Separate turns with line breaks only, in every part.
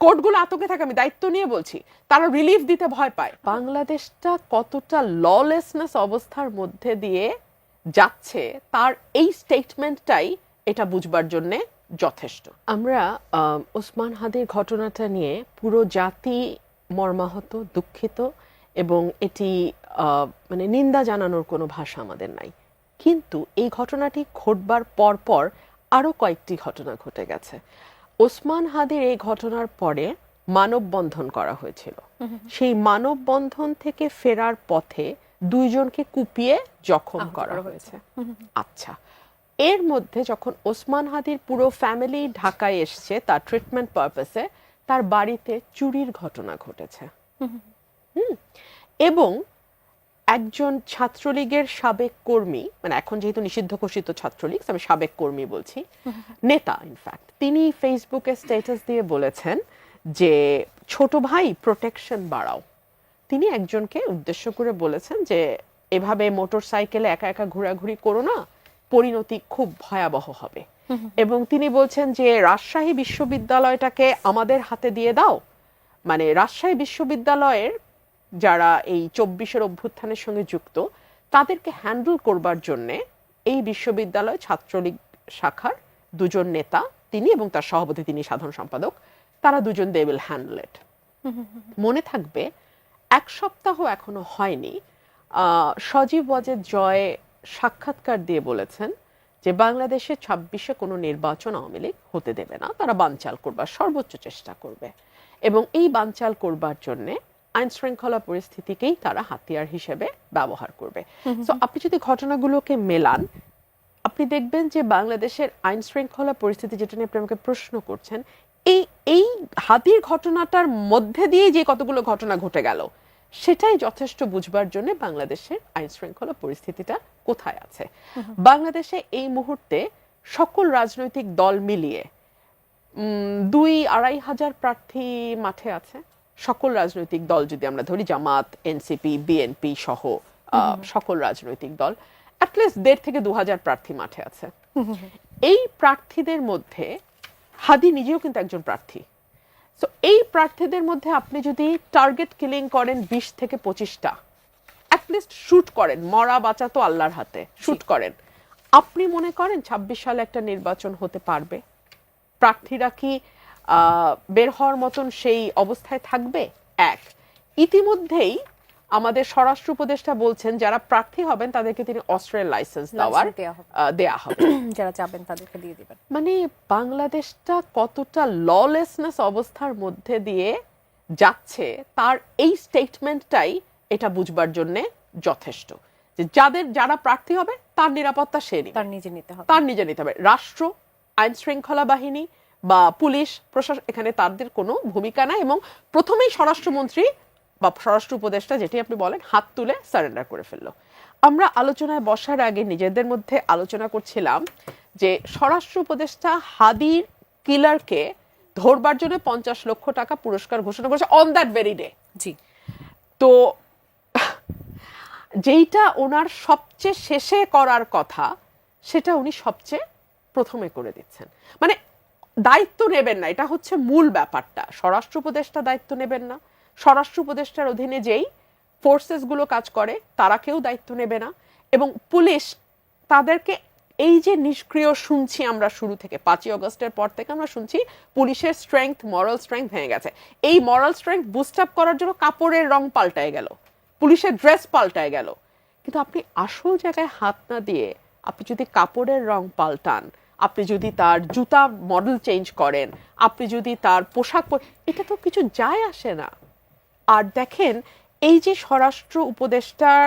কোর্টগুলো আতঙ্কে থাকে, আমি দায়িত্ব নিয়ে বলছি, তারা রিলিফ দিতে ভয় পায়। বাংলাদেশটা কতটা ললেসনেস অবস্থার মধ্যে দিয়ে যাচ্ছে তার এই স্টেটমেন্টটাই এটা বুঝবার জন্য যথেষ্ট। আমরা ওসমান হাদির ঘটনাটা নিয়ে পুরো জাতি মর্মাহত, দুঃখিত, এবং এটি মানে নিন্দা জানানোর কোনো ভাষা আমাদের নাই। কিন্তু এই ঘটনাটি ঘটবার পর পর আরও কয়েকটি ঘটনা ঘটে গেছে। ওসমান হাদির এই ঘটনার পরে মানববন্ধন করা হয়েছিল। সেই মানববন্ধন থেকে ফেরার পথে দুইজনকে কুপিয়ে জখম করা হয়েছে। আচ্ছা, এর মধ্যে যখন ওসমান হাদির পুরো ফ্যামিলি ঢাকায় এসছে তার ট্রিটমেন্ট পারপাসে, তার বাড়িতে চুরির ঘটনা ঘটেছে। এবং একজন ছাত্রলীগের সাবেক কর্মী, মানে এখন যেহেতু নিষিদ্ধ ঘোষিত ছাত্রলীগ, আমি সাবেক কর্মী বলছি, নেতা ইনফ্যাক্ট, তিনি ফেসবুকে স্ট্যাটাস দিয়ে বলেছেন যে ছোট ভাই প্রোটেকশন বাড়াও। তিনি একজনকে উদ্দেশ্য করে বলেছেন যে এভাবে মোটর সাইকেলে একা একা ঘোরাঘুরি করো না, পরিণতি খুব ভয়াবহ হবে। এবং তিনি বলছেন যে রাজশাহী বিশ্ববিদ্যালয়টাকে আমাদের হাতে দিয়ে দাও, মানে রাজশাহী বিশ্ববিদ্যালয়ের যারা এই 24-এর অভ্যুত্থানের সঙ্গে যুক্ত তাদেরকে হ্যান্ডেল করবার জন্যে এই বিশ্ববিদ্যালয় ছাত্রলীগ শাখার দুজন নেতা, তিনি এবং তার সভাপতি, তিনি সাধারণ সম্পাদক, তারা দুজন দে উইল হ্যান্ডেল ইট। মনে থাকবে এক সপ্তাহ এখনো হয়নি, সজীব ওয়াজেদ জয় সাক্ষাৎকার দিয়ে বলেছেন যে বাংলাদেশে 26-এ কোনো নির্বাচন আওয়ামী লীগ হতে দেবে না, তারা বানচাল করবার সর্বোচ্চ চেষ্টা করবে, এবং এই বানচাল করবার জন্যে আইন শৃঙ্খলা পরিস্থিতিকেই তারা হাতিয়ার হিসেবে ব্যবহার করবে। তো আপনি যদি ঘটনাগুলোকে মেলান, আপনি দেখবেন যে বাংলাদেশের আইন শৃঙ্খলা পরিস্থিতি, যেটা নিয়ে আপনি আমাকে প্রশ্ন করছেন, এই হাদির ঘটনাটার মধ্যে দিয়ে যে কতগুলো ঘটনা ঘটে গেল, সেটাই যথেষ্ট বুঝবার জন্য বাংলাদেশের আইন শৃঙ্খলা পরিস্থিতিটা কোথায় আছে। বাংলাদেশে এই মুহূর্তে সকল রাজনৈতিক দল মিলিয়ে 2-2.5 হাজার প্রার্থী মাঠে আছে। সকল রাজনৈতিক দল যদি আমরা ধরি, জামাত, এনসিপি, বিএনপি সহ সকল রাজনৈতিক দল, অ্যাটলিস্ট 1.5 থেকে 2 হাজার প্রার্থী মাঠে আছে। এই প্রার্থীদের মধ্যে হাদি নিজেও কিন্তু একজন প্রার্থী। তো এই প্রার্থীদের মধ্যে আপনি যদি টার্গেট কিলিং করেন 20 থেকে 25টা, অ্যাটলিস্ট শুট করেন, মরা বাঁচা তো আল্লাহর হাতে, শুট করেন, আপনি মনে করেন 26 সালে একটা নির্বাচন হতে পারবে? প্রার্থীরা কি বের হওয়ার মতন সেই অবস্থায় থাকবে? এক, ইতিমধ্যেই আমাদের স্বরাষ্ট্র উপদেষ্টা বলছেন যারা প্রার্থী হবেন তাদেরকে তিনি অস্ত্রের লাইসেন্স দেয়া হবে,
যারা চাবেন তাদেরকে দিয়ে দিবেন।
মানে বাংলাদেশটা কতটা ললেসনেস অবস্থার মধ্যে দিয়ে যাচ্ছে তার এই স্টেটমেন্টটাই এটা বুঝবার জন্য যথেষ্ট, যে যারা প্রার্থী হবে তার নিরাপত্তা সে নিবে, তার নিজে নিতে হবে। রাষ্ট্র, আইন শৃঙ্খলা বাহিনী বা পুলিশ প্রশাসন, এখানে তাদের কোনো ভূমিকা নাই, এবং প্রথমেই স্বরাষ্ট্রমন্ত্রী বা স্বরাষ্ট্র উপদেষ্টা, যেটি আপনি বলেন, হাত তুলে সারেন্ডার করে ফেললো। আমরা আলোচনায় বসার আগে নিজেদের মধ্যে আলোচনা করছিলাম যে স্বরাষ্ট্র উপদেষ্টা হাদির কিলারকে ধরবার জন্য 50 লক্ষ টাকা পুরস্কার ঘোষণা করেছে অন দ্যাট ভেরি ডে।
জি,
তো যেইটা ওনার সবচেয়ে শেষে করার কথা সেটা উনি সবচেয়ে প্রথমে করে দিচ্ছেন। মানে দায়িত্ব নেবেন না, এটা হচ্ছে মূল ব্যাপারটা। স্বরাষ্ট্র উপদেষ্টা দায়িত্ব নেবেন না, স্বরাষ্ট্র উপদেষ্টার অধীনে যেই ফোর্সেস গুলো কাজ করে তারা কেউ দায়িত্ব নেবে না, এবং পুলিশ তাদেরকে, এই যে নিষ্ক্রিয় শুনছি আমরা শুরু থেকে, 5ই আগস্টের পর থেকে আমরা শুনছি পুলিশের স্ট্রেংথ, মরাল স্ট্রেংথ ভেঙে গেছে। এই মরাল স্ট্রেংথ বুস্ট আপ করার জন্য কাপড়ের রং পাল্টায় গেল, পুলিশের ড্রেস পাল্টায় গেল, কিন্তু আপনি আসল জায়গায় হাত না দিয়ে আপনি যদি কাপড়ের রং পাল্টান, আপনি যদি তার জুতা মডেল চেঞ্জ করেন, আপনি যদি তার পোশাক, এটা তো কিছু যায় আসে না। আর দেখেন, এই যে স্বরাষ্ট্র উপদেষ্টার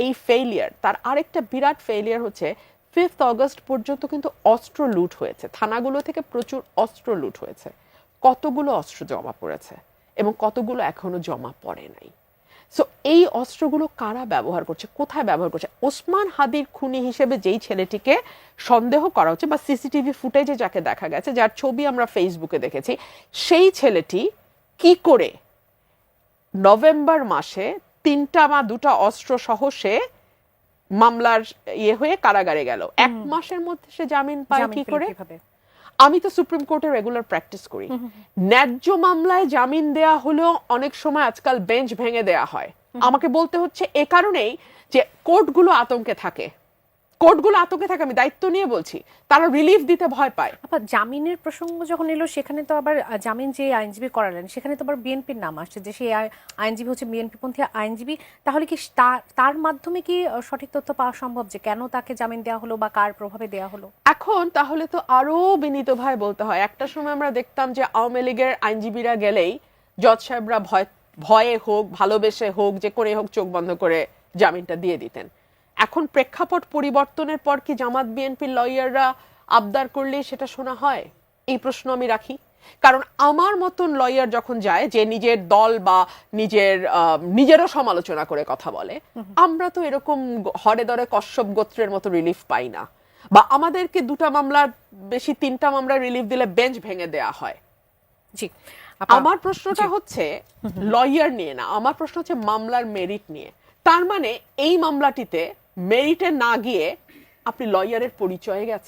এই ফেইলিয়ার, তার আরেকটা বিরাট ফেইলিয়ার হচ্ছে 5 আগস্ট পর্যন্ত কিন্তু অস্ত্র লুট হয়েছে, থানাগুলো থেকে প্রচুর অস্ত্র লুট হয়েছে। কতগুলো অস্ত্র জমা পড়েছে এবং কতগুলো এখনো জমা পড়ে নাই। সো এই অস্ত্রগুলো কারা ব্যবহার করছে, কোথায় ব্যবহার করছে? ওসমান হাদির খুনি হিসেবে যেই ছেলেটিকে সন্দেহ করা হচ্ছে, বা সিসিটিভি ফুটেজে যাকে দেখা গেছে, যার ছবি আমরা ফেসবুকে দেখেছি, সেই ছেলেটি কি করে নভেম্বর মাসে 3টা বা 2টা অস্ত্র সহ সে মামলার হয়ে কারাগারে গেল, 1 মাসের মধ্যে সে জামিন পায় কি করে? আমি তো সুপ্রিম কোর্টে রেগুলার প্র্যাকটিস করি, ন্যায্য মামলায় জামিন দেয়া হলেও অনেক সময় আজকাল বেঞ্চ ভেঙে দেয়া হয়। আমাকে বলতে হচ্ছে এ কারণেই যে কোর্টগুলো আতঙ্কে থাকে, আমি দায়িত্ব নিয়ে বলছি, তারা রিলিফ দিতে ভয় পায়।
আবার জামিনের প্রসঙ্গ যখন এলো সেখানে তো আবার জামিন যে আইনজীবী করালেন সেখানে তো আবার বিএনপির নাম আসছে, যে সেই আইনজীবী হচ্ছে বিএনপি পন্থী আইনজীবী। তাহলে কি তার মাধ্যমে কি সঠিক তথ্য পাওয়া সম্ভব যে কেন তাকে জামিন দেওয়া হলো বা কার প্রভাবে দেওয়া হলো?
এখন তাহলে তো আরো বিনীত ভাই বলতে হয়, একটা সময় আমরা দেখতাম যে আওয়ামী লীগের আইনজীবীরা গেলেই জজ সাহেবরা ভয়ে হোক ভালোবেসে হোক যে করে হোক চোখ বন্ধ করে জামিনটা দিয়ে দিতেন। এখন প্রেক্ষাপট পরিবর্তনের পর কি জামাত বিএনপির লয়াররা আবদার করলে সেটা শোনা হয়? এই প্রশ্ন আমি রাখি। কারণ আমার মতন লয়ার যখন যায় যে নিজের দল বা নিজেরও সমালোচনা করে কথা বলে, আমরা তো এরকম হরে দরে কশ্যপ গোত্রের মতো রিলিফ পাই না, বা আমাদেরকে 2টা মামলার বেশি 3টা মামলা রিলিফ দিলে বেঞ্চ ভেঙে দেয়া হয়।
জি,
আমার প্রশ্নটা হচ্ছে লয়ার নিয়ে না, আমার প্রশ্ন হচ্ছে মামলার মেরিট নিয়ে। তার মানে এই মামলাটিতে মেরিটে না গিয়ে আপনি লয়ারের পরিচয়ে গেছেন।